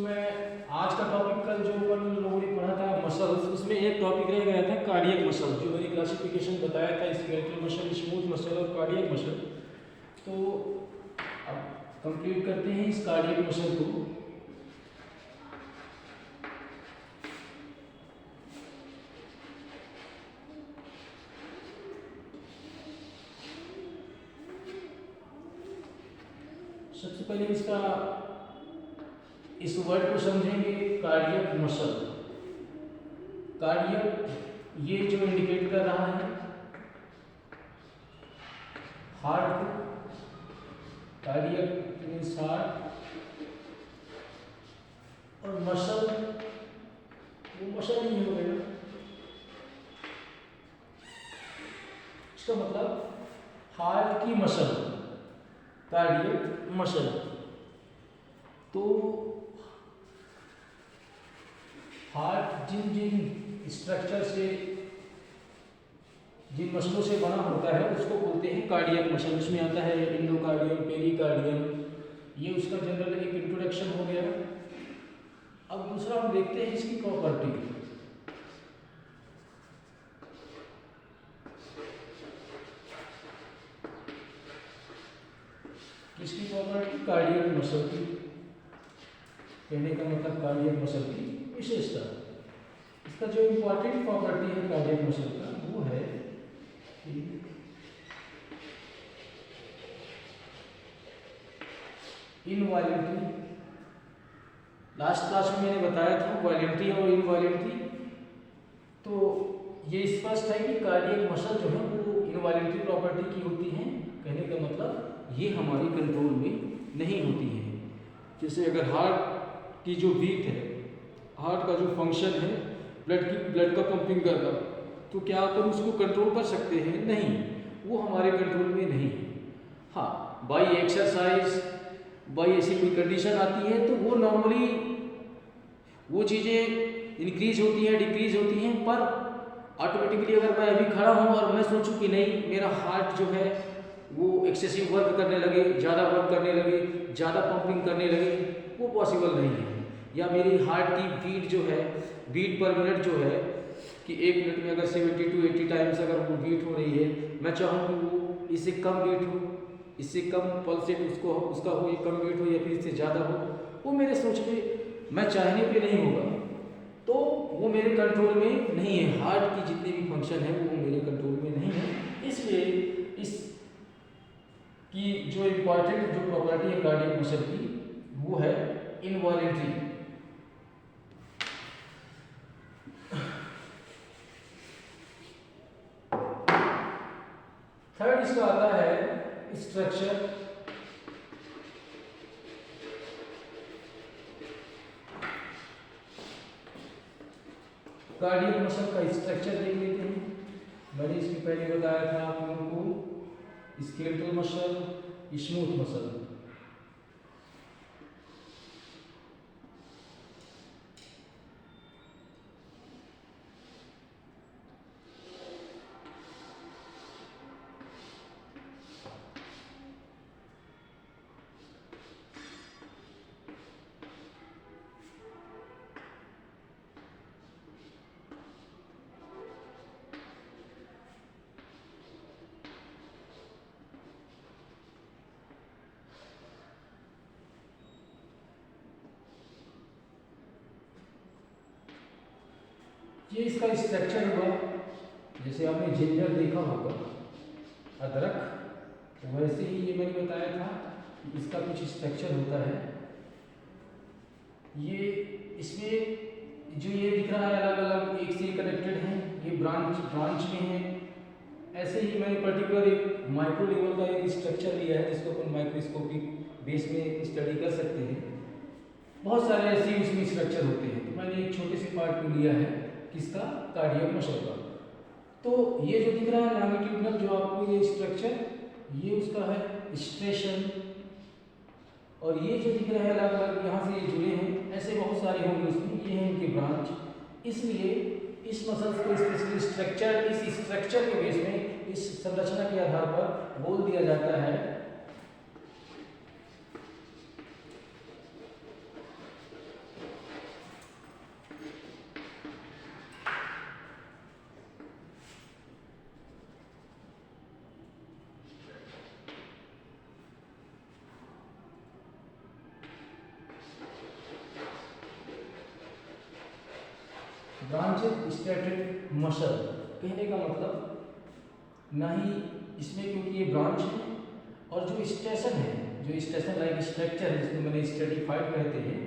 मैं आज का टॉपिक कल जो अपन लोगों ने पढ़ा था मसल्स, उसमें एक टॉपिक रह गया था कार्डियक मसल, जो मैंने क्लासिफिकेशन बताया था स्केलेटल मसल, स्मूथ मसल और कार्डियक मसल। तो अब कंप्लीट करते हैं इस कार्डियक मसल को। सबसे पहले इस वर्ड को समझेंगे, कार्डियक मसल। कार्डियक ये जो इंडिकेट कर रहा है हार्ट को, कार्डियक मीन्स हार्ट, और मसल वो मसल नहीं हो गया, इसका मतलब हार्ट की मसल, कार्डियक मसल। तो हार्ट जिन स्ट्रक्चर से, जिन मसलों से बना होता है उसको बोलते हैं कार्डियक मसल। उसमें आता है एंडोकार्डियम, पेरिकार्डियम, ये उसका जनरल एक इंट्रोडक्शन हो गया। अब दूसरा हम देखते हैं इसकी प्रॉपर्टी। किसकी प्रॉपर्टी? कार्डियक मसल की। कहने का मतलब कार्डियक मसल की विशेषता। इसका जो इंपॉर्टेंट प्रॉपर्टी है कार्डियक मसल का वो है कि इनवॉल्यूंटरी। लास्ट क्लास में मैंने बताया था वॉल्यूंटरी और इनवॉल्यूंटरी। तो ये स्पष्ट है कि कार्डियक मसल जो है वो इनवॉल्यूंटरी प्रॉपर्टी की होती है। कहने का मतलब ये हमारे कंट्रोल में नहीं होती है। जैसे अगर हार्ट की जो बीट है, हार्ट का जो फंक्शन है, ब्लड का पंपिंग करना, तो क्या अपन उसको कंट्रोल कर सकते हैं? नहीं, वो हमारे कंट्रोल में नहीं है। हाँ, बाई एक्सरसाइज, बाई ऐसी कोई कंडीशन आती है तो वो नॉर्मली वो चीज़ें इंक्रीज होती हैं, डिक्रीज होती हैं, पर ऑटोमेटिकली अगर मैं अभी खड़ा हूँ और मैं सोचूं कि नहीं मेरा हार्ट जो है वो एक्सेसिव वर्क करने लगे, ज़्यादा वर्क करने लगे, ज़्यादा पंपिंग करने लगे, वो पॉसिबल नहीं है। या मेरी हार्ट की बीट जो है, बीट पर मिनट जो है कि एक मिनट में अगर 70 to 80 टाइम्स अगर वो बीट हो रही है, मैं चाहूँ कि वो इससे कम बीट हो, इससे कम पल्सेट उसका हो, या कम बीट हो या फिर इससे ज़्यादा हो, वो मेरे सोच पे, मैं चाहने पे नहीं होगा, तो वो मेरे कंट्रोल में नहीं है। हार्ट की जितने भी फंक्शन है वो मेरे कंट्रोल में नहीं है। इसलिए इस की जो इम्पॉर्टेंट जो प्रॉपर्टी है कार्डियक मसल की वो है इनवॉल्यूंटरी। थर्ड इसका आता है स्ट्रक्चर। कार्डियक मसल का स्ट्रक्चर देख लेते हैं। मैंने इसके पहले बताया था आप लोगों को स्केलेटल मसल, स्मूथ मसल। ये इसका स्ट्रक्चर हुआ, जैसे आपने जिंजर देखा होगा, अदरक, तो वैसे ही ये मैंने बताया था कि इसका कुछ स्ट्रक्चर होता है। ये इसमें जो ये दिख रहा है अलग अलग एक से कनेक्टेड है, ये ब्रांच में है। ऐसे ही मैंने पर्टिकुलर एक माइक्रो लेवल का एक स्ट्रक्चर लिया है जिसको अपन माइक्रोस्कोपिक बेस में स्टडी कर सकते हैं। बहुत सारे ऐसे उसमें स्ट्रक्चर होते हैं, तो मैंने एक छोटे से पार्ट को लिया है किसका? कार्डियक मसल का। तो ये जो दिख रहा है लॉन्गिट्यूडनल जो आपको ये स्ट्रक्चर, ये उसका है स्ट्रेशन, और ये जो दिख रहा है अलग अलग यहाँ से ये जुड़े हैं, ऐसे बहुत सारे होंगे उसमें, ये हैं इनके ब्रांच। इसलिए इस मसल्स को स्पेशली स्ट्रक्चर, इस स्ट्रक्चर के बेस में, इस संरचना के आधार पर बोल दिया जाता है ब्रांचेज स्टैटिक मसल, कहने का मतलब ना ही इसमें क्योंकि ये ब्रांच है, और जो स्टेशन है, जो स्टेशन लाइक स्ट्रक्चर है जिसको मैंने स्ट्रेटिफाइड कहते हैं,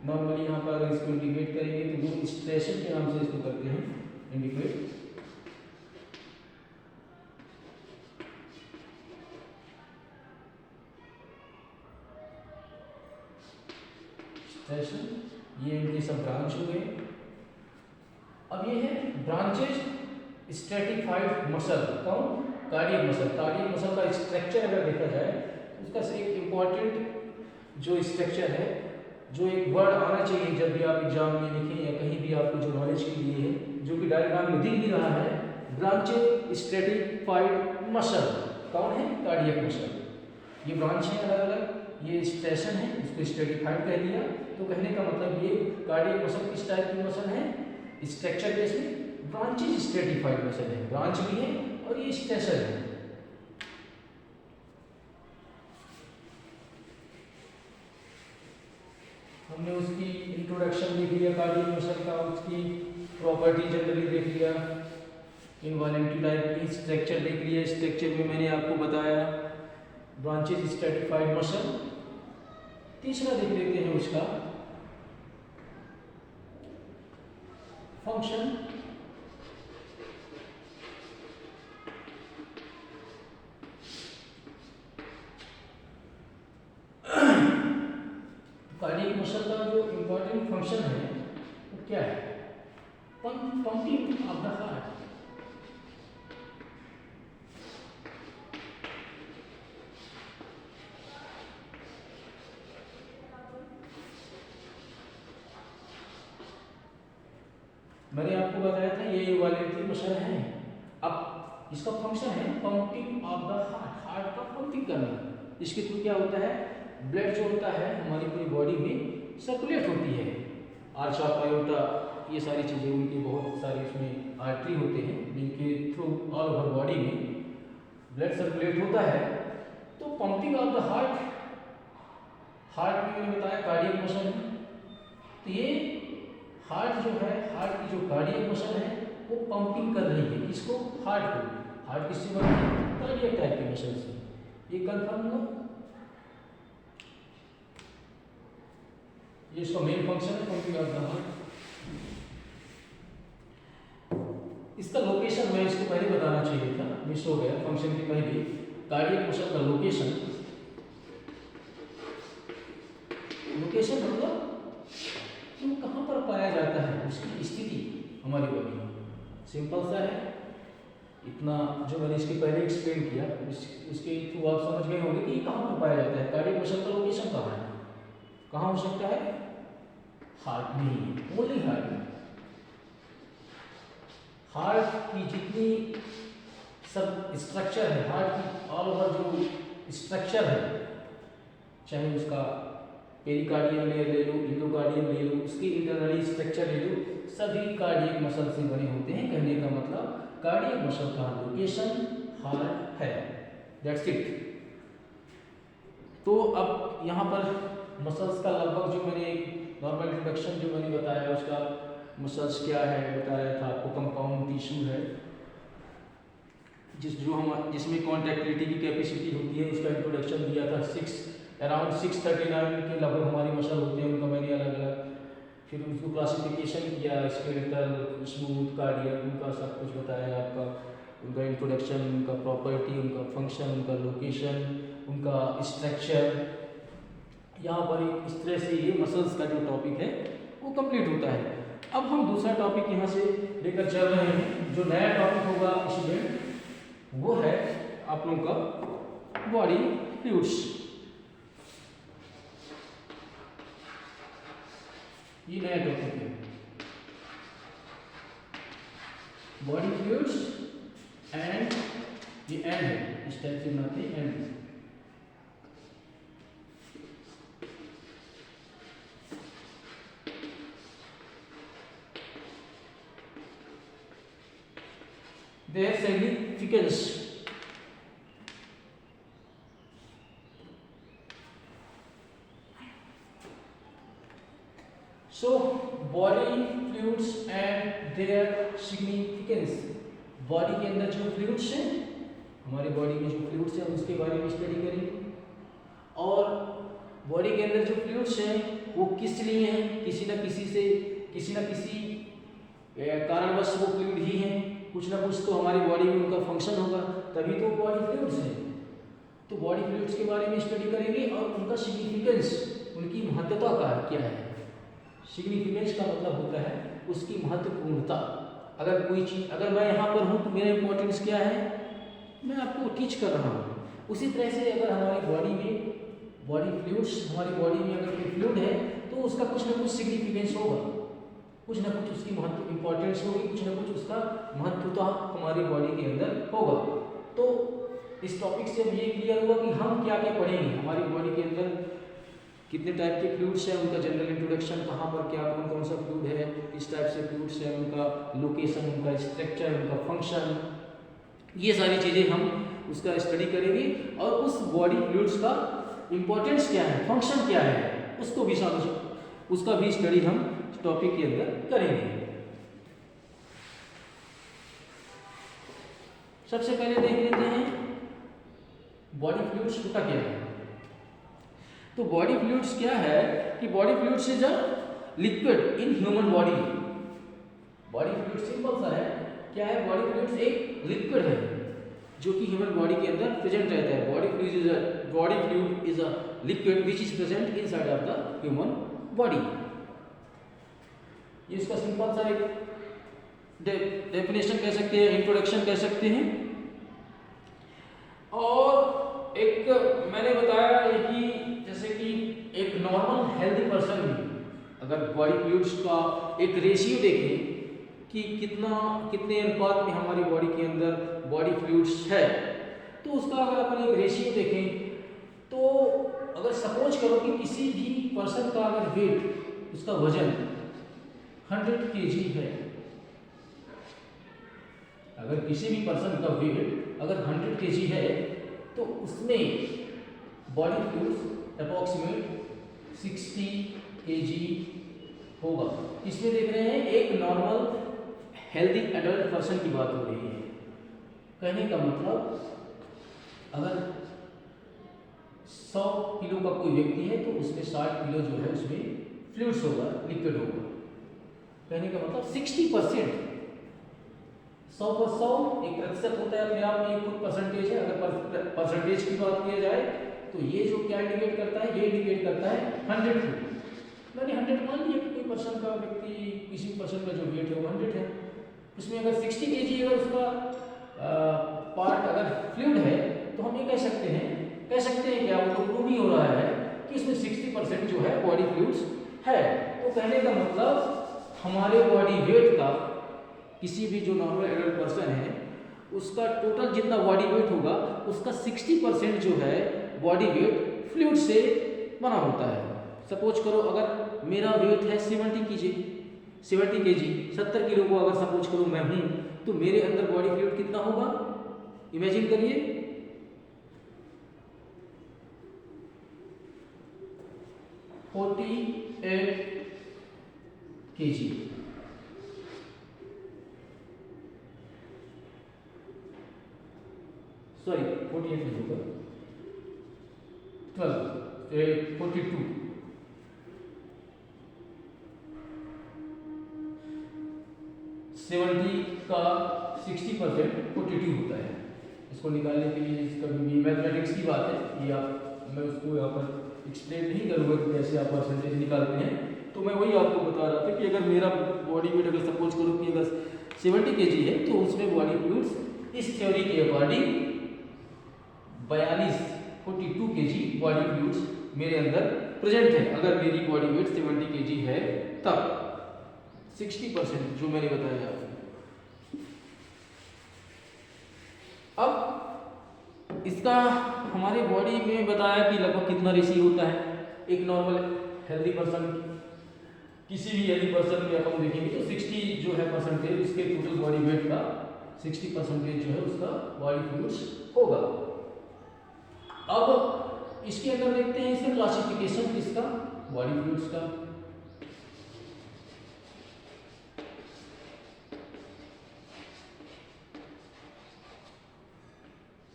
नॉर्मली यहाँ पर अगर इसको इंडिकेट करेंगे तो वो स्टेशन के नाम से इसको करते हैं इंडिकेट। स्टेशन, ये इनके सब ब्रांच हो गए। अब ये है ब्रांचेज स्ट्रेटिफाइड मसल, कौन? Cardiac muscle. कार्डियक मसल का स्ट्रक्चर अगर देखा जाए तो उसका एक इम्पॉर्टेंट जो स्ट्रक्चर है, जो एक वर्ड आना चाहिए जब भी आप एग्जाम में लिखें या कहीं भी आपको जो नॉलेज के लिए है, जो कि डायग्राम में दिख भी रहा है, ब्रांचेज स्ट्रेटिफाइड मसल कौन है? Cardiac muscle. ये ब्रांच है अलग अलग, ये स्टेशन है, इसको स्ट्रेटिफाइड कह दिया। तो कहने का मतलब ये कार्डियक मसल किस टाइप की मसल है? स्ट्रक्चर बेस में ब्रांचेज स्ट्रेटिफाइड मसल है, ब्रांच भी है और ये स्टेशन है। हमने उसकी इंट्रोडक्शन देख लिया कार्डियक मसल का, उसकी प्रॉपर्टी जनरली देख लिया, इनवॉलेंट्री टाइप की स्ट्रक्चर देख लिया। स्ट्रक्चर में मैंने आपको बताया ब्रांचेज स्ट्रेटिफाइड मसल। तीसरा देख लेते हैं उसका फंक्शन। कार्डियक मसल का जो इंपॉर्टेंट फंक्शन है वो क्या है? Pumping of the heart. मैंने आपको बताया था ये इनवॉलेंट्री मसल है। अब इसका फंक्शन है pumping of the heart, heart का पंपिंग करना। इसके थ्रू क्या होता है? ब्लड जो होता है हमारी पूरी बॉडी में सर्कुलेट होती है। आर्च ऑफ आयोटा, ये सारी चीज़ें उनकी बहुत सारी उसमें आर्टरी होते हैं जिनके थ्रू ऑल ओवर बॉडी में ब्लड सर्कुलेट होता है। तो pumping of the heart, heart में मैंने बताया कार्डियक मसल है। तो ये हार्ट जो है, हार्ट की जो कार्डियक मसल है वो पंपिंग कर रही है इसको, हार्ट को। हार्ट किससे बनती है? कार्डियक टाइप की मसल से। ये कंफर्म हुआ? ये इसका मेन फंक्शन है पंपिंग ऑफ द हार्ट। इसका लोकेशन मैं इसको पहले बताना चाहिए था, मिस हो गया फंक्शन के पहले। कार्डियक मसल का लोकेशन, लोकेशन मतलब वो कहाँ पर पाया जाता है, उसकी स्थिति हमारी बॉडी में। सिंपल सा है, इतना जो मैंने इसके पहले एक्सप्लेन किया इसके थ्रू आप समझ गए होंगे कि कहाँ पर पाया जाता है। कार्डियक मसल का लोकेशन कहाँ है? कहाँ हो सकता है? हार्ट में ही, ओनली हार्ट में। हार्ट की जितनी सब स्ट्रक्चर है, हार्ट की ऑल ओवर जो स्ट्रक्चर है, चाहे उसका पेरिकार्डियम लेयर ले लो, इंडोकार्डियम ले लो, उसकी इंटरनली स्ट्रक्चर ले लो, सभी कार्डियक मसल से बने होते हैं। कहने का मतलब कार्डियक मसल का लोकेशन हार्ट है, दैट्स इट। तो अब यहाँ पर मसल्स का लगभग जो मैंने एक नॉर्मल इंट्रोडक्शन जो मैंने बताया उसका, मसल्स क्या है बताया था आपको, कंपाउंड टिश्यू है जिसमें कॉन्ट्रैक्टिलिटी की कैपेसिटी होती है, उसका इंट्रोडक्शन दिया था। अराउंड 639 के लगभग हमारी मसल होते हैं, उनका मैंने अलग अलग फिर उसको क्लासिफिकेशन किया, स्केलेटल, स्मूथ, कार्डियक, उनका सब कुछ बताया आपका, उनका इंट्रोडक्शन, उनका प्रॉपर्टी, उनका फंक्शन, उनका लोकेशन, उनका स्ट्रक्चर। यहाँ पर इस तरह से ये मसल्स का जो टॉपिक है वो कंप्लीट होता है। अब हम दूसरा टॉपिक यहाँ से लेकर चल रहे हैं। जो नया टॉपिक होगा इसमें वो है आप लोगों का बॉडी फ्लूइड्स। ये नया टॉपिक है बॉडी फ्लूइड्स एंड ये एंड है, इस टाइप से बनाते हैं and. Their significance. So body fluids and their significance, body के अंदर जो फ्लूइड्स हैं, हमारे बॉडी में जो फ्लूइड्स हैं उसके बारे में स्टडी करेंगे, और बॉडी के अंदर जो फ्लूइड्स हैं वो किस लिए हैं, किसी न किसी कारणवश वो फ्लूइड ही हैं, कुछ ना कुछ तो हमारी बॉडी में उनका फंक्शन होगा, तभी तो बॉडी फ्लूइड्स हैं। तो बॉडी फ्लूइड्स के बारे में स्टडी करेंगे और उनका सिग्निफिकेंस, उनकी महत्वता क्या है। सिग्निफिकेंस का मतलब होता है उसकी महत्वपूर्णता। अगर कोई चीज़, अगर मैं यहाँ पर हूँ तो मेरा इंपॉर्टेंस क्या है, मैं आपको टीच कर रहा हूँ। उसी तरह से अगर हमारी बॉडी में बॉडी फ्लूइड्स, हमारी बॉडी में अगर कोई फ्लूइड है तो उसका कुछ ना कुछ सिग्निफिकेंस होगा, कुछ ना कुछ उसकी महत्व इंपॉर्टेंस होगी, कुछ ना कुछ उसका महत्वता हमारी बॉडी के अंदर होगा। तो इस टॉपिक से अब ये क्लियर हुआ कि हम क्या क्या पढ़ेंगे, हमारी बॉडी के अंदर कितने टाइप के फ्लूइड्स हैं, उनका जनरल इंट्रोडक्शन, कहाँ पर क्या कौन कौन सा फ्लूइड है, किस टाइप से फ्लूइड्स है, उनका लोकेशन, उनका स्ट्रक्चर, उनका फंक्शन, ये सारी चीज़ें हम उसका स्टडी करेंगे। और उस बॉडी फ्लूइड्स का इंपॉर्टेंस क्या है, फंक्शन क्या है, उसका भी स्टडी हम टॉपिक के अंदर करेंगे। सबसे पहले देख लेते हैं बॉडी फ्लूइड्स होता क्या है। तो बॉडी फ्लूइड्स क्या है कि body fluids is a liquid in human body. Body fluid simple सा है, क्या है, बॉडी फ्लूइड्स एक लिक्विड है जो कि ह्यूमन बॉडी के अंदर प्रेजेंट रहता है। Body fluid is a liquid which is present inside of the human body. ये इसका सिंपल सा एक डेफिनेशन कह सकते हैं, इंट्रोडक्शन कह सकते हैं। और एक मैंने बताया कि जैसे कि एक नॉर्मल हेल्दी पर्सन भी अगर बॉडी फ्लूइड्स का एक रेशियो देखें कि कितने अनुपात में हमारी बॉडी के अंदर बॉडी फ्लूइड्स है, तो उसका अगर अपन एक रेशियो देखें तो अगर सपोज करो कि किसी भी पर्सन का अगर वेट, उसका वजन 100 kg है, अगर किसी भी पर्सन का वेट अगर 100 kg है तो उसमें बॉडी फ्लूइड्स अप्रॉक्सीमेट 60 kg होगा। इसमें देख रहे हैं एक नॉर्मल हेल्दी एडल्ट पर्सन की बात हो रही है। कहने का मतलब अगर 100 किलो का कोई व्यक्ति है तो उसमें 60 किलो जो है उसमें फ्लूइड्स होगा, लिक्विड होगा। कहने का मतलब 60%, 100 पर 100 एक प्रतिशत होता है, अपने आप में एक खुद परसेंटेज है। अगर परसेंटेज की बात किया जाए तो ये जो क्या इंडिकेट करता है, ये इंडिकेट करता है 100 को। मैंने 100 मान लिया कि कोई पर्सन का व्यक्ति, किसी पर्सन का जो वेट है वो 100 है, उसमें अगर 60 kg अगर उसका पार्ट अगर फ्लूइड है तो हम ये कह सकते हैं क्या, वो तो प्रूव ही हो रहा है कि इसमें 60% जो है बॉडी फ्लूइड्स है। तो कहने का मतलब हमारे बॉडी वेट का, किसी भी जो नॉर्मल एडल्ट पर्सन है उसका टोटल जितना बॉडी वेट होगा उसका 60% जो है बॉडी वेट फ्लूइड से बना होता है। सपोज करो अगर मेरा वेट है 70 kg, 70 किलो को अगर सपोज करो मैं हूँ, तो मेरे अंदर बॉडी फ्लूइड कितना होगा, इमेजिन करिए 48 kg। सॉरी 48 नहीं होगा, 42 70 का 60% 42 होता है। इसको निकालने के लिए इसका भी मैथमेटिक्स की बात है, ये मैं उसको यहाँ पर एक्सप्लेन नहीं करूँगा कि कैसे आप परसेंटेज निकालते हैं। तो मैं वही आपको बता रहा था कि अगर मेरा बॉडी वेट अगर सपोज करो कि अगर 70 kg है तो उसमें बॉडी फ्लूइड्स इस थ्योरी के अकॉर्डिंग 42 kg बॉडी फ्लूइड्स मेरे अंदर प्रेजेंट है। अगर मेरी बॉडी वेट 70 kg है तब 60% जो मैंने बताया आपको। अब इसका हमारे बॉडी में बताया कि लगभग कितना रेशियो होता है। एक नॉर्मल हेल्दी पर्सन, किसी भी हेल्दी पर्सन में हम देखेंगे तो 60 जो है परसेंटेज उसके टोटल बॉडी वेट का 60% जो है उसका बॉडी फ्लूइड्स होगा। अब इसके अंदर देखते हैं इसका क्लासिफिकेशन किसका, बॉडी फ्लूइड्स का।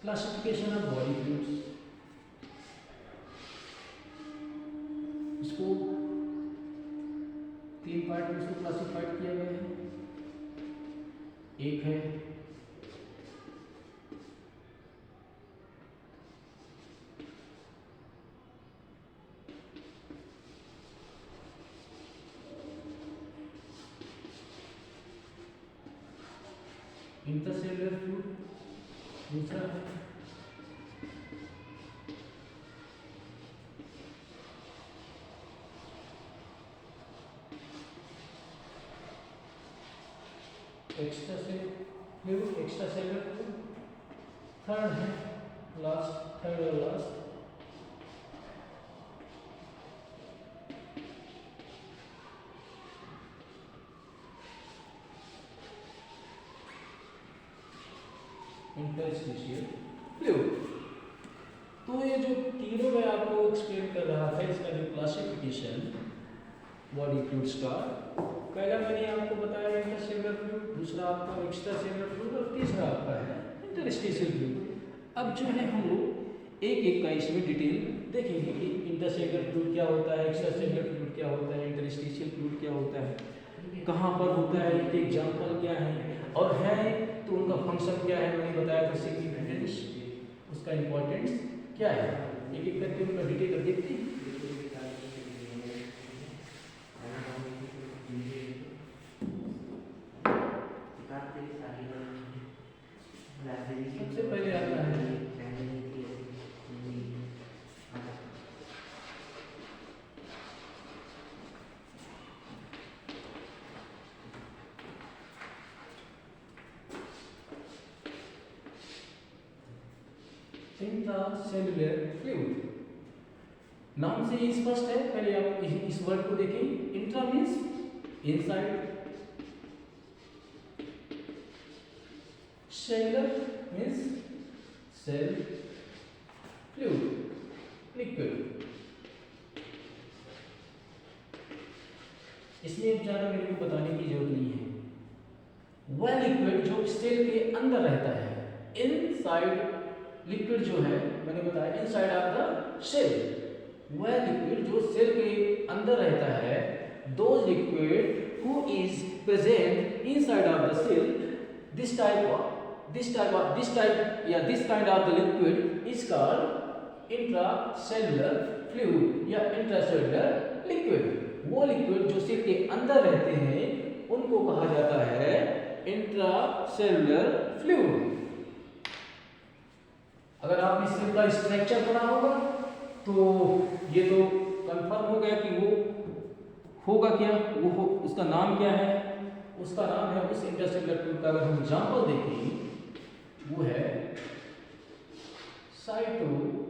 क्लासिफिकेशन ऑफ बॉडी फ्लूइड्स, इसको 3 पार्ट में इसको क्लासिफाइड किया गया है। एक है इंटरसेलुलर फ्लूइड, दूसरा है एक्स्ट्रासेलुलर फ्लूइड, थर्ड है थर्ड और लास्ट इंटरस्टिशियल फ्लूइड। तो ये जो तीनों मैं आपको एक्सप्लेन कर रहा था, इसका जो क्लासिफिकेशन बॉडी फ्लूइड्स का, पहला मैंने आपको बताया इंटरसेलुलर फ्लूइड, दूसरा आपका एक्स्ट्रासेलुलर फ्लूइड और तीसरा आपका है इंटरस्टिशियल फ्लूइड। अब जो है हम लोग एक एक का इसमें डिटेल देखेंगे कि इंटरसेलुलर फ्लूइड क्या होता है, एक्स्ट्रासेलुलर फ्लूइड क्या होता है, इंटरस्टिशियल फ्लूइड क्या होता है, कहाँ पर होता है, इनके एग्जाम्पल क्या है, और है तो उनका फंक्शन क्या है, मैंने बताया था सिग्निफिकेंस, उसका इम्पोर्टेंस क्या है। एक एक करके उनका डिटेल देखते हैं। सबसे पहले आता है इंट्रासेलुलर फ्लूइड। नाम से ही स्पष्ट है, पहले आप इस वर्ड को देखें। Intra means inside, cellular means cell, fluid liquid. इसमें ज़्यादा मेरे को बताने की जरूरत नहीं है। वह लिक्विड जो सेल के अंदर रहता है, इनसाइड लिक्विड जो है मैंने बताया इनसाइड ऑफ द सेल, वह लिक्विड जो सेल के अंदर रहता है, those liquid who is present inside of the cell, this kind of the liquid is called intracellular fluid या इंट्रासेलुलर लिक्विड। वो लिक्विड जो सेल के अंदर रहते हैं उनको कहा जाता है इंट्रासेलुलर फ्लूइड। अगर आपने सेल का स्ट्रक्चर पढ़ा होगा तो ये तो कंफर्म हो गया कि वो होगा क्या, उसका नाम क्या है, उसका नाम है उस इंटरसेलुलर फ्लूइड का। अगर हम एग्जांपल देखें वो है साइटोप्लाज्म।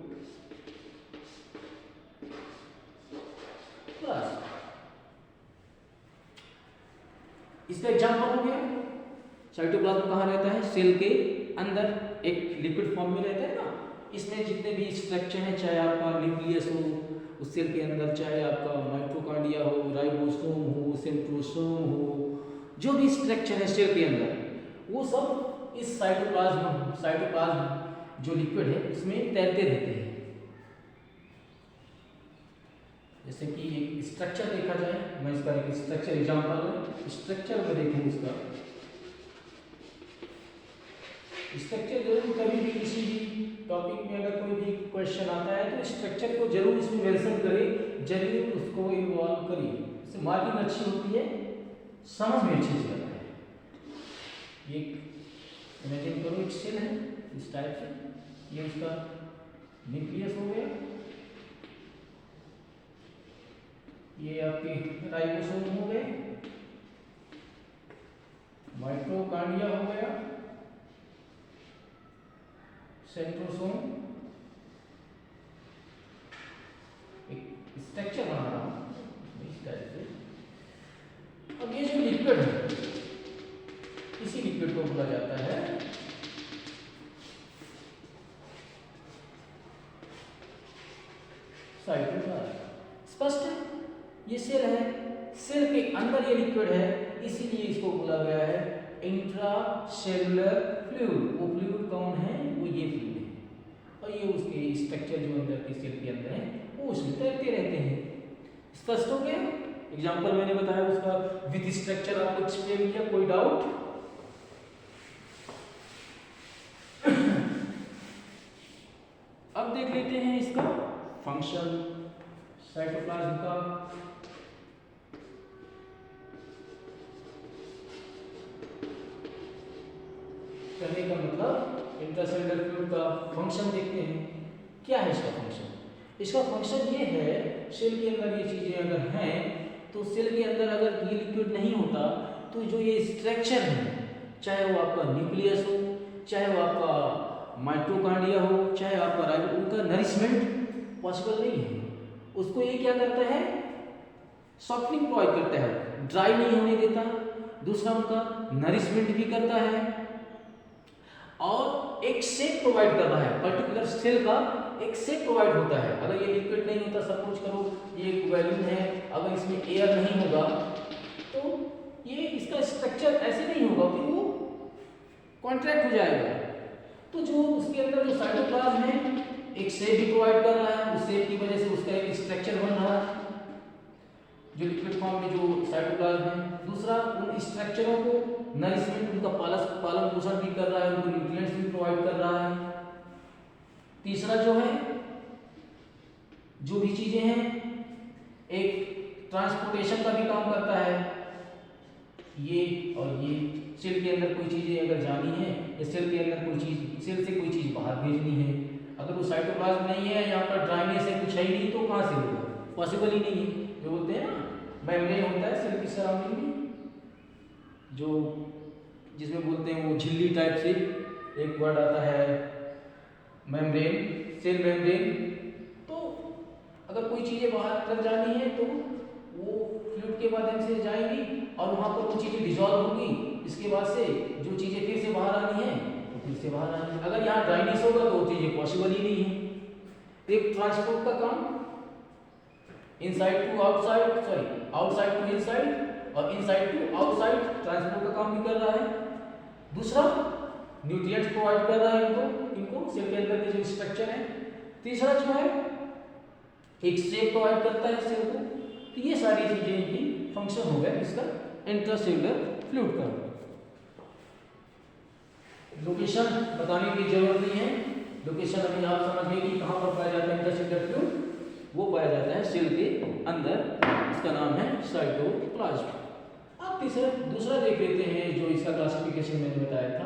इसका एग्जांपल हो गया। साइटोप्लाज्म कहाँ रहता है, सेल के अंदर एक लिक्विड फॉर्म में रहता है ना। इसमें जितने भी स्ट्रक्चर हैं, चाहे आपका न्यूक्लियस हो उस सेल के अंदर, चाहे आपका माइटोकॉन्ड्रिया हो, राइबोसोम हो, सेंट्रोसोम हो, जो भी स्ट्रक्चर है सेल के अंदर, वो सब इस साइटोप्लाज्म जो लिक्विड है उसमें तैरते रहते हैं। जैसे कि एक स्ट्रक्चर देखा जाए, मैं इसका एक स्ट्रक्चर एग्जांपल है, स्ट्रक्चर में देखें इसका स्ट्रक्चर जरूर कभी भी किसी भी टॉपिक में अगर कोई भी क्वेश्चन आता है तो स्ट्रक्चर को जरूर इसमें मेंशन करें, जरूर उसको इन्वॉल्व करिए, इससे मार्किंग अच्छी होती है, समझ में अच्छे से आता है। ये इमेजिन करो एक सेल है इस टाइप से, ये उसका न्यूक्लियस हो गया, ये आपके राइबोसोम हो गए, माइटोकॉन्ड्रिया हो गया, सेंट्रोसोम, एक स्ट्रक्चर बना रहा हूं इस टाइप से। अब ये जो लिक्विड है, इसी लिक्विड को बोला जाता है साइटोप्लाज्म। स्पष्ट है, ये सेल है, सेल के अंदर ये लिक्विड है, इसीलिए इसको बोला गया है इंट्रासेलुलर फ्लूइड। वो फ्लूइड कौन है, वो ये फ्लूइड है। और ये उसके स्ट्रक्चर जो अंदर के सेल के अंदर है वो उसमें तैरते रहते हैं। स्पष्ट हो गया? एग्जाम्पल मैंने बताया उसका, विथ स्ट्रक्चर आपको एक्सप्लेन किया, कोई डाउट? अब देख लेते हैं इसका फंक्शन साइटोप्लाज्म का। कहने का मतलब इंट्रासेल्युलर फ्लूइड का फंक्शन देखते हैं। क्या है इसका फंक्शन? इसका फंक्शन ये है, सेल के अंदर ये चीजें अगर हैं तो सेल के अंदर अगर ये लिक्विड नहीं होता तो जो ये स्ट्रक्चर है, चाहे वो आपका न्यूक्लियस हो, चाहे वो आपका माइटोकॉन्ड्रिया हो, चाहे आपका उनका नरिशमेंट पॉसिबल नहीं है। उसको ये क्या करता है? सॉफ्टनिंग प्रोवाइड करता है, ड्राई नहीं होने देता। दूसरा उनका नरिशमेंट भी करता है और एक शेप प्रोवाइड कर रहा है, पर्टिकुलर सेल का एक शेप प्रोवाइड होता है। अगर ये लिक्विड नहीं होता, सपोज करो ये एक वैल्यूम है, अगर इसमें एयर नहीं होगा तो ये इसका स्ट्रक्चर ऐसे नहीं होगा, फिर वो कॉन्ट्रैक्ट हो जाएगा। तो जो उसके अंदर जो साइटोप्लाज्म है एक शेप भी प्रोवाइड कर रहा है, उस शेप की वजह से उसका एक स्ट्रक्चर बन रहा है जो लिक्विड फॉर्म में जो साइटोप्लाज्म है। दूसरा, उन स्ट्रक्चरों को नरिशमेंट, उनका पालन पोषण भी कर रहा है, उनको न्यूट्रिएंट्स भी प्रोवाइड कर रहा है। तीसरा जो है, जो भी चीजें हैं एक ट्रांसपोर्टेशन का भी काम करता है। ये और ये सेल के अंदर कोई चीजें अगर जानी है या सेल के अंदर कोई चीज, सेल से कोई चीज बाहर भेजनी है, अगर वो साइटोप्लाज्म नहीं है, यहाँ पर ड्राइनेस है, कुछ है ही नहीं, तो कहाँ से होगा? पॉसिबल ही नहीं है। जो बोलते हैं ना मेम्ब्रेन होता है सेल की सराउंडिंग में, जो जिसमें बोलते हैं वो झिल्ली टाइप से एक वर्ड आता है मेम्ब्रेन, सेल मेम्ब्रेन। तो अगर कोई चीजें बाहर अंदर जानी है तो वो फ्लूइड के माध्यम से जाएंगी और वहां पर वो चीजें डिसॉल्व होंगी। इसके बाद से जो चीजें फिर से बाहर आनी है तो फिर से बाहर आनी है। अगर यहाँ ड्राइनेस होगा तो वो चीजें पॉसिबल ही नहीं है। एक ट्रांसपोर्ट का काम inside to outside, sorry outside to inside और इनसाइड टू आउटसाइड ट्रांसपोर्ट का काम भी कर रहा है। दूसरा, न्यूट्रिएंट्स प्रोवाइड कर रहा है इनको सेल के अंदर के जो स्ट्रक्चर है। तीसरा जो है एक शेप प्रोवाइड करता है सेल को। तो ये सारी चीजें इनकी फंक्शन हो गया इसका इंट्रासेल्युलर फ्लूइड का। लोकेशन बताने की जरूरत नहीं है, लोकेशन अभी आप समझ गए कि कहां पर पाया जाता है इंट्रासेल्युलर फ्लूइड। वो पाया जाता है सेल के अंदर, इसका नाम है साइटोप्लाज्म। अब दूसरा देख लेते हैं जो इसका क्लासिफिकेशन मैंने बताया था,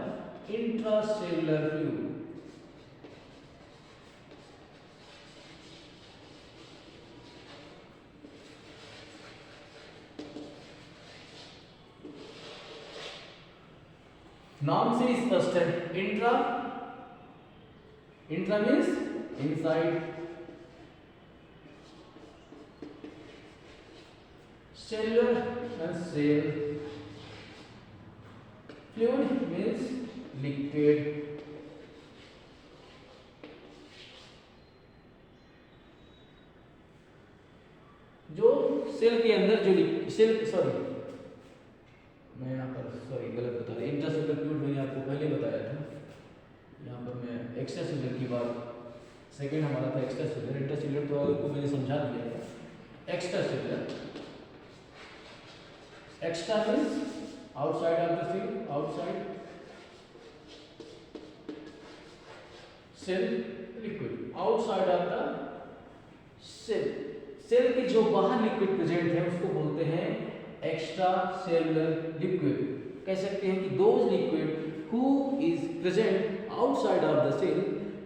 इंट्रासेल्युलर फ्लूइड। नाम से स्पष्ट है, intra means inside, cellular and cell, fluid means liquid, जो सेल के अंदर जो सेल, सॉरी मैं यहाँ पर गलत बता रहा, इंट्रासेल्युलर फ्लूइड मैंने आपको पहले बताया था। यहाँ पर मैं एक्स्ट्रासेल्युलर की बात, सेकंड हमारा था एक्स्ट्रासेल्युलर, इंट्रासेल्युलर तो आपको मैंने समझा दिया था। Extracellular, extra means outside of the cell, outside cell liquid, outside of the cell. Cell के जो बाहर लिक्विड प्रेजेंट है उसको बोलते हैं एक्स्ट्रा सेलुलर लिक्विड। कह सकते हैं कि those liquid who is present outside of the cell,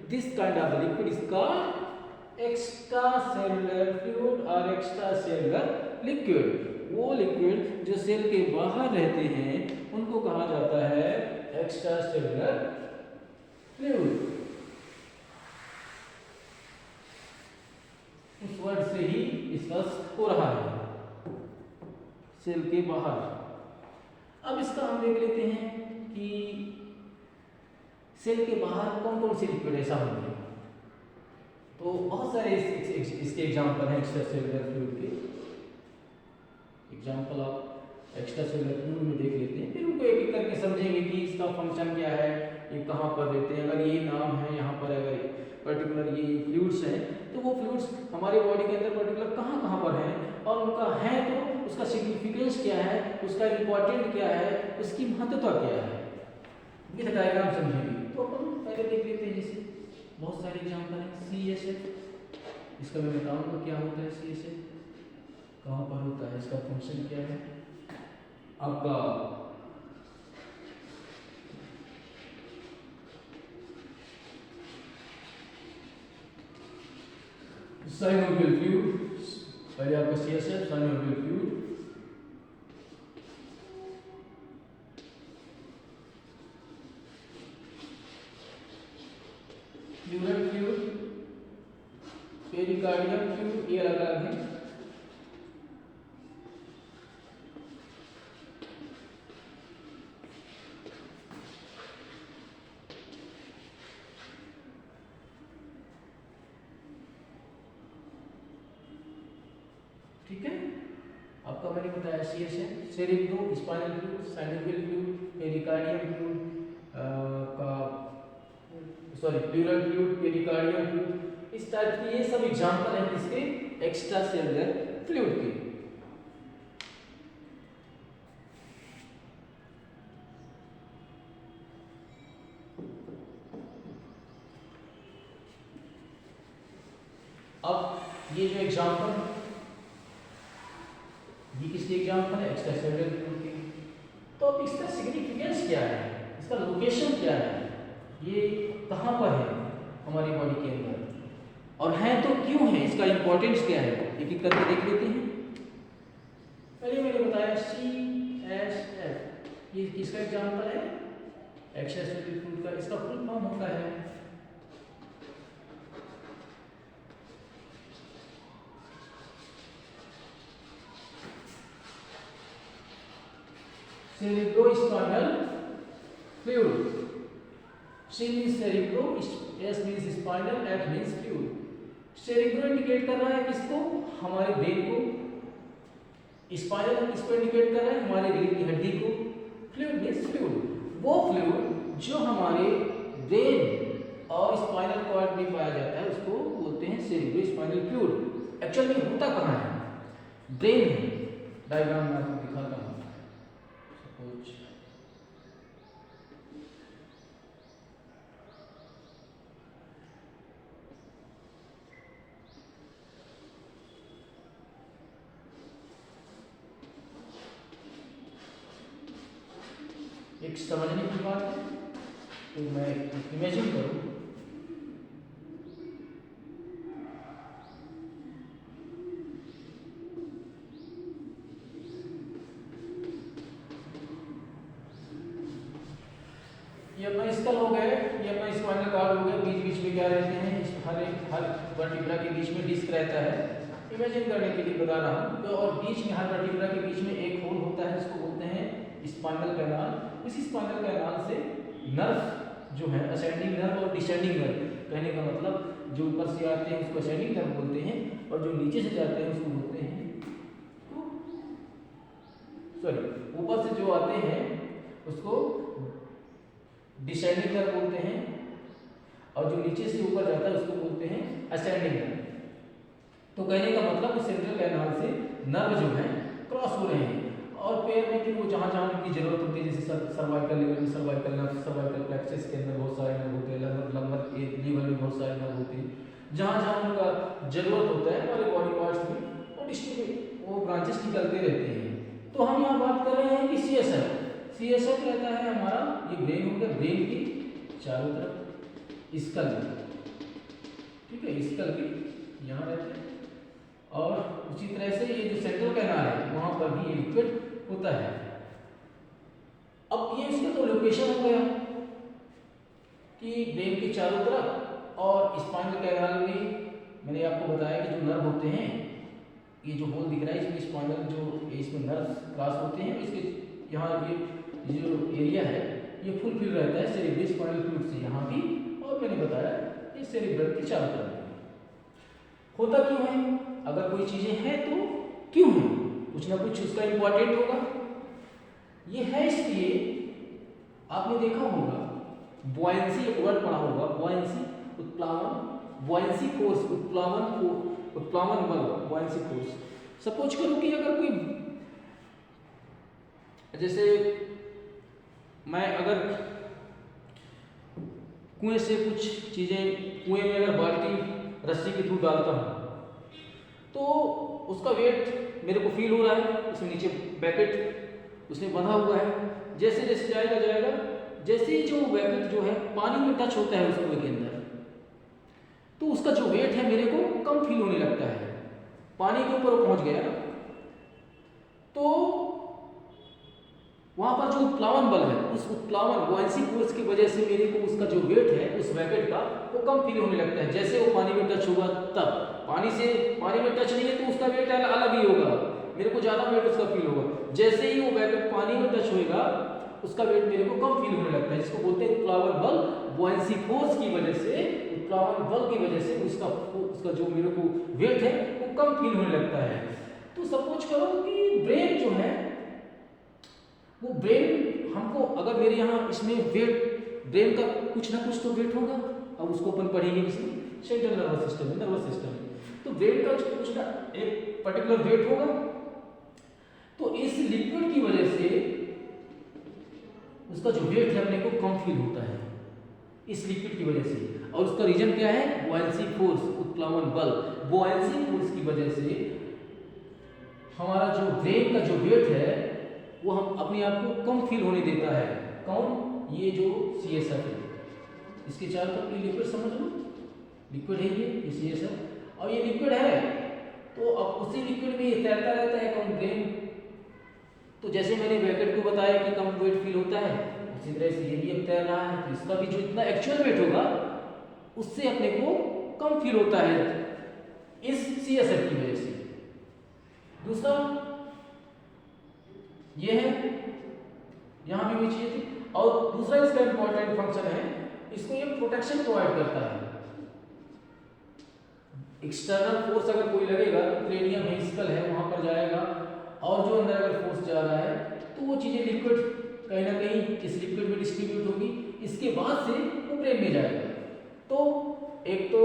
this kind of liquid is called extra cellular fluid और एक्स्ट्रा सेलुलर लिक्विड। वो लिक्विड जो सेल के बाहर रहते हैं उनको कहा जाता है एक्स्ट्रा सेलुलर फ्लूइड। उस वर्ड से ही स्पष्ट हो रहा है, सेल के बाहर। अब इसका हम देख लेते हैं कि सेल के बाहर कौन कौन से लिक्विड ऐसा होंगे। तो बहुत सारे इसके एग्जाम्पल हैं एक्स्ट्रा सेलुलर फ्लूइड के। एग्जाम्पल आप एक्स्ट्रा सेलुलर फ्लूइड में देख लेते हैं, फिर उनको एक एक करके समझेंगे कि इसका फंक्शन क्या है, ये कहाँ पर देते हैं। अगर ये नाम है यहाँ पर, अगर पर्टिकुलर ये फ्लूइड्स हैं, तो वो फ्लूइड्स हमारे बॉडी के अंदर पर्टिकुलर कहाँ कहाँ पर हैं और उनका है तो उसका सिग्निफिकेंस क्या है, उसका इम्पोर्टेंट क्या है, उसकी महत्वता क्या है, विद डायग्राम समझेंगे। तो अपन पहले देख लेते हैं, जैसे बहुत सारे एग्जाम्पल हैं। CSF, इसका मैं बताऊंगा क्या होता है CSF, कहाँ पर होता है, इसका फंक्शन क्या है। आपका साइनोवियल फ्लूइड, पहले आपका CSF synovial fluid, plural fluid, pericardium fluid, ये अलग अलग है। ठीक है, आपका मैंने बताया CSF, cerebrospinal fluid, synovial fluid, pericardium fluid का sorry pleural fluid, pericardium fluid, इस टाइप के ये सब एग्जांपल हैं किसके, एक्स्ट्रा सेलुलर फ्लूइड के। अब ये जो एग्जांपल, ये किसके एग्जांपल है, एक्स्ट्रा सेलुलर फ्लूइड के। तो अब इसका सिग्निफिकेंस क्या है, इसका लोकेशन क्या है, ये कहाँ पर है हमारी बॉडी के अंदर, और है तो क्यों है, इसका इंपॉर्टेंस क्या है, एक एक करके देख लेते हैं। पहले मैंने बताया CSF, ये किसका एग्जांपल है, एक्स्ट्रा सेलुलर फ्लूइड का। इसका फुल फॉर्म होता है cerebrospinal fluid। C means cerebro, S means spinal, F means fluid। cerebro indicate कर रहा है किसको, हमारे ब्रेन को, स्पाइनल किसको इंडिकेट कर रहा है, हमारे रीढ़ की हड्डी को, फ्लूइड मींस फ्लूइड, वो फ्लूइड जो हमारे ब्रेन और स्पाइनल कॉर्ड में पाया जाता है उसको बोलते हैं सेरेब्रोस्पाइनल फ्लूइड। एक्चुअल में होता कहाँ है, ब्रेन है, डायग्राम में आपको दिखाता हूँ। सपोज एक समझने की बात है, तो मैं इमेजिन करूं, ये अपना स्कल हो गए, ये अपना स्पाइनल कॉर्ड हो गया, बीच बीच में क्या रहते हैं, हर वर्टिब्रा के बीच में डिस्क रहता है, इमेजिन करने के लिए बता रहा हूँ। तो और बीच में हर वर्टिब्रा के बीच में एक होल होता है, इसको बोलते हैं स्पाइनल कैनाल। इस स्पाइनल कैनाल से नर्व जो है, असेंडिंग नर्व और डिसेंडिंग नर्व, कहने का मतलब जो ऊपर से आते हैं उसको असेंडिंग नर्व बोलते हैं, और जो नीचे से जाते हैं उसको बोलते हैं, सॉरी ऊपर से जो आते हैं उसको डिसेंडिंग नर्व बोलते हैं, और जो नीचे से ऊपर जाता है उसको बोलते हैं असेंडिंग नर्व। तो कहने का मतलब सेंट्रल कैनाल से नर्व जो है क्रॉस हो रहे हैं, और पैर में फिर वो जहाँ जहाँ उनकी जरूरत होती है, जैसे सर्वाइकल लेवल में सर्वाइकल नर्व, सर्वाइकल प्लेक्सस के अंदर बहुत सारे नर्व होते हैं, लंबर के लेवल में बहुत सारे नर्व होते हैं, जहाँ जहाँ उनका जरूरत होता है हमारे बॉडी पार्ट्स में वो डिस्ट्रीब्यूट वो ब्रांचेस निकलते रहते हैं। तो हम यहाँ बात कर रहे हैं कि CSF रहता है हमारा, ये ब्रेन हो गया, ब्रेन की चारों तरफ स्कल, ठीक है, स्कल के यहाँ रहते हैं, और उसी तरह से ये जो सेंट्रल कैनाल है वहां पर भी ये लिक्विड होता है। अब ये इसका तो लोकेशन हो गया कि ब्रेन के चारों तरफ, और स्पाइनल कैनाल में मैंने आपको बताया कि जो नर्व होते हैं, ये जो होल दिख रहा है इसमें स्पाइनल जो इसमें नर्व क्रॉस होते हैं, इसके यहाँ ये जो एरिया है ये फुलफिल रहता है सेरेब्रोस्पाइनल फ्लूइड से यहाँ भी, और मैंने बताया ये सेरेब्रम के चारों तरफ होता क्यों है, अगर कोई चीजें हैं तो क्यों है, कुछ ना कुछ उसका इंपॉर्टेंट होगा। ये है इसलिए, आपने देखा होगा बुआयंसी, एक वर्ड पढ़ा होगा बुआयंसी, उत्प्लावन, buoyancy फोर्स, उत्प्लावन बल, buoyancy फोर्स। सपोज करो कि अगर कोई, जैसे मैं अगर कुएं से कुछ चीजें, कुएं में अगर बाल्टी रस्सी के थ्रू डालता हूं तो उसका वेट मेरे को फील हो रहा है, उसमें नीचे बैकेट उसमें बंधा हुआ है, जैसे जैसे जाएगा जैसे ही जो बैकेट जो है पानी में टच होता है उस कुएं के अंदर, तो उसका जो वेट है मेरे को कम फील होने लगता है। पानी के ऊपर वो पहुंच गया तो वहां पर जो उत्प्लावन बल है, उस उत्प्लावन buoyancy फोर्स की वजह से मेरे को उसका जो वेट है उस बैकेट का वो कम फील होने लगता है। जैसे वो पानी में टच होगा तब, पानी में टच नहीं है तो उसका वेट अलग ही होगा, मेरे को ज्यादा वेट उसका फील होगा। जैसे ही वो बैकेट पानी में टच होएगा उसका वेट मेरे को कम फील होने लगता है, जिसको बोलते हैं उत्प्लावन बल। buoyancy फोर्स की वजह से, उत्प्लावन बल की वजह से उसका जो मेरे को वेट है वो कम फील होने लगता है। तो सपोज करो कि ब्रेन जो है, वो ब्रेन हमको, अगर मेरे यहाँ इसमें वेट, ब्रेन का कुछ ना कुछ तो वेट होगा। अब उसको अपन पढ़ेंगे इसमें सेंट्रल नर्वस सिस्टम में, नर्वस सिस्टम में, तो ब्रेन का कुछ ना एक पर्टिकुलर वेट होगा। तो इस लिक्विड की वजह से उसका जो वेट है अपने को कम फील होता है, इस लिक्विड की वजह से। और उसका रीजन क्या है? buoyancy फोर्स, उत्प्लावन बल। buoyancy फोर्स की वजह से हमारा जो ब्रेन का जो वेट है वो हम अपने आप को कम फील होने देता है। कौन? ये जो CSF है, इसके चारों तरफ ये लिक्विड समझ लो, लिक्विड है ये CSF, और ये लिक्विड है तो अब उसी लिक्विड में ये तैरता रहता है कौन? ब्रेन। तो जैसे मैंने ब्रैकेट को बताया कि कम वेट फील होता है, उसी तरह से ये भी अब तैर रहा है, तो इसका भी जो इतना एक्चुअल वेट होगा उससे अपने को कम फील होता है इस CSF की वजह से। दूसरा ये है, यहां भी वही चाहिए थी। और दूसरा इसका इंपॉर्टेंट फंक्शन है, इसको ये प्रोटेक्शन प्रोवाइड करता है। एक्सटर्नल फोर्स अगर कोई लगेगा तो क्रेनियम है, स्कल है, वहां पर जाएगा, और जो अंदर अगर फोर्स जा रहा है तो वो चीजें लिक्विड कहीं ना कहीं इस लिक्विड में डिस्ट्रीब्यूट होगी, इसके बाद से वो ब्रेन में जाएगा। तो एक तो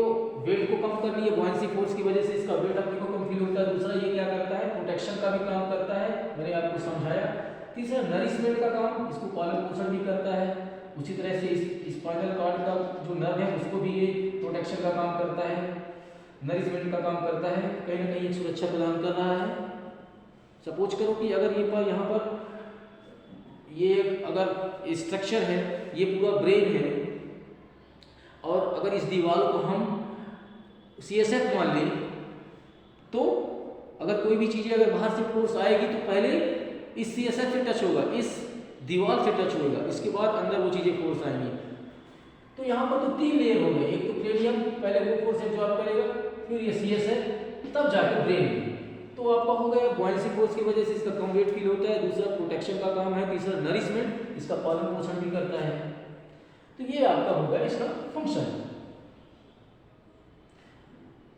वेट को कम करनी है, buoyancy फोर्स की वजह से इसका वेट अपने को कम फील होता है। दूसरा ये क्या करता है? प्रोटेक्शन का भी काम करता है, मैंने आपको समझाया। तीसरा नरिशमेंट का काम, इसको पालन पोषण भी करता है। उसी तरह से इस स्पाइनल कॉर्ड का जो नर्व है उसको भी ये प्रोटेक्शन का काम करता है, नरिशमेंट का काम करता है, कहीं ना कहीं एक सुरक्षा प्रदान कर रहा है। सपोज करो कि अगर ये पर यहाँ पर ये अगर स्ट्रक्चर है, ये पूरा ब्रेन है, और अगर इस दीवार को हम CSF मान लें, तो अगर कोई भी चीज़ें अगर बाहर से फोर्स आएगी तो पहले इस CSF से टच होगा, इस दीवार से टच होगा, इसके बाद अंदर वो चीज़ें फोर्स आएंगी। तो यहाँ पर तो 3 लेयर हो गए, एक तो क्रेनियम पहले वो फोर्स एब्जॉर्ब करेगा, फिर ये CSF, तब जाकर ब्रेन। तो आपका हो गया buoyancy फोर्स की वजह से इसका कम वेट फील होता है, दूसरा प्रोटेक्शन का काम है, तीसरा नरिशमेंट, इसका पालन पोषण भी करता है। तो ये आपका हो गया इसका फंक्शन।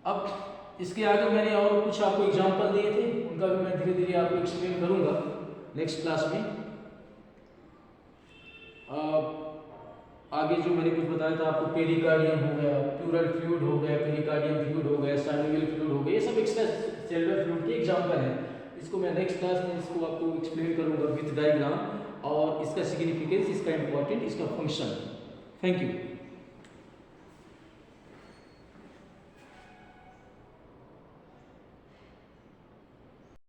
अब इसके आगे मैंने और कुछ आपको एग्जांपल दिए थे, उनका भी मैं धीरे धीरे आपको एक्सप्लेन करूंगा नेक्स्ट क्लास में। आगे जो मैंने कुछ बताया था आपको, पेरिकार्डियम हो गया, प्लूरल फ्लूइड हो गया, पेरिकार्डियम फ्लूइड हो गया, साइनोवियल फ्लूइड हो गया, ये सब एक्स्ट्रा सेलुलर फ्लूइड के एग्जांपल हैं। इसको मैं नेक्स्ट क्लास में इसको आपको एक्सप्लेन करूंगा विद डायग्राम, और इसका सिग्निफिकेंस, इसका इंपॉर्टेंट, इसका फंक्शन। Thank you.